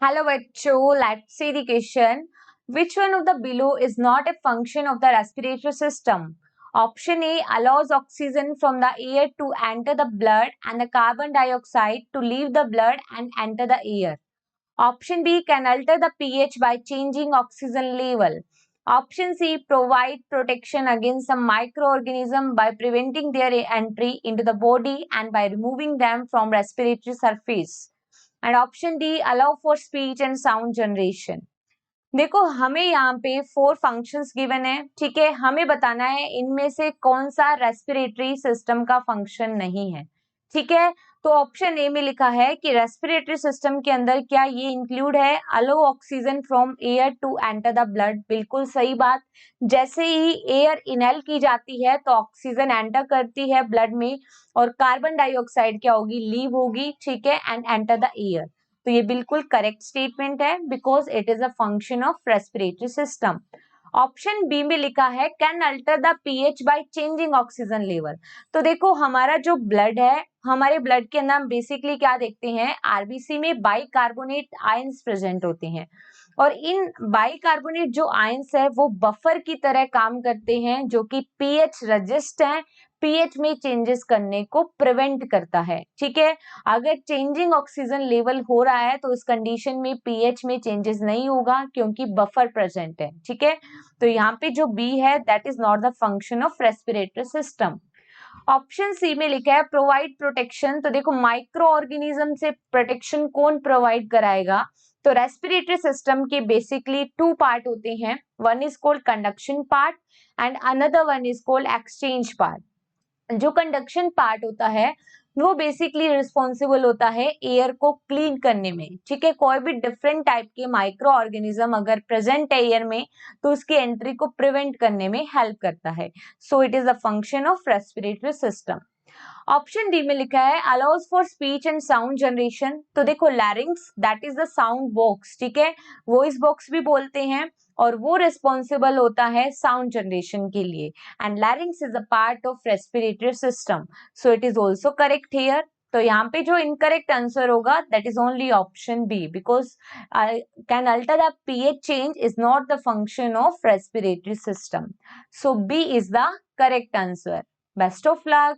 Hello, bachcho. Let's see the question. Which one of the below is not a function of the respiratory system? Option A allows oxygen from the air to enter the blood and the carbon dioxide to leave the blood and enter the air. Option B can alter the pH by changing oxygen level. Option C provide protection against some microorganism by preventing their entry into the body and by removing them from respiratory surface. And option D allow for speech and sound generation. देखो हमें यहाँ पे 4 functions given है, ठीक है। हमें बताना है इनमें से कौन सा रेस्पिरेटरी सिस्टम का फंक्शन नहीं है, ठीक है। तो ऑप्शन ए में लिखा है कि रेस्पिरेटरी सिस्टम के अंदर क्या ये इंक्लूड है, allow oxygen from air to enter the blood. बिल्कुल सही बात। जैसे ही एयर इनहेल की जाती है तो ऑक्सीजन एंटर करती है ब्लड में और कार्बन डाइऑक्साइड क्या होगी, लीव होगी, ठीक है, एंड एंटर द एयर। तो ये बिल्कुल करेक्ट स्टेटमेंट है because it is a function of respiratory system. Option B में लिखा है can alter the pH by changing oxygen level. तो देखो हमारा जो ब्लड है, हमारे ब्लड के अंदर हम बेसिकली क्या देखते हैं, आरबीसी में बाइकार्बोनेट आयंस प्रेजेंट होते हैं और इन बाइकार्बोनेट जो आयंस है वो बफर की तरह काम करते हैं जो कि पीएच रजिस्ट है, पीएच में चेंजेस करने को प्रिवेंट करता है, ठीक है। अगर चेंजिंग ऑक्सीजन लेवल हो रहा है तो इस कंडीशन में पीएच में चेंजेस नहीं होगा क्योंकि बफर प्रेजेंट है, ठीक है। तो यहाँ पे जो बी है that is not the function of respiratory system. Option C में लिखा है प्रोवाइड प्रोटेक्शन। तो देखो माइक्रो ऑर्गेनिज्म से प्रोटेक्शन कौन प्रोवाइड कराएगा, तो रेस्पिरेटरी सिस्टम के बेसिकली 2 पार्ट होते हैं, one is called conduction part and another one is called exchange part. जो कंडक्शन पार्ट होता है वो बेसिकली रिस्पॉन्सिबल होता है एयर को क्लीन करने में, ठीक है। कोई भी डिफरेंट टाइप के माइक्रो ऑर्गेनिज्म अगर प्रेजेंट है एयर में तो उसकी एंट्री को प्रिवेंट करने में हेल्प करता है। सो it is a function of respiratory system. Option D में लिखा है allows for speech and sound generation. तो देखो लैरिंग्स that is the sound box, ठीक है, वॉइस बॉक्स भी बोलते हैं और वो रिस्पॉन्सिबल होता है साउंड जनरेशन के लिए and larynx is a part of respiratory system. So it is also correct here. तो यहाँ पे जो इनकरेक्ट आंसर होगा that is only option B because can alter the pH change is not the function of respiratory system. So B is the correct answer. Best of luck.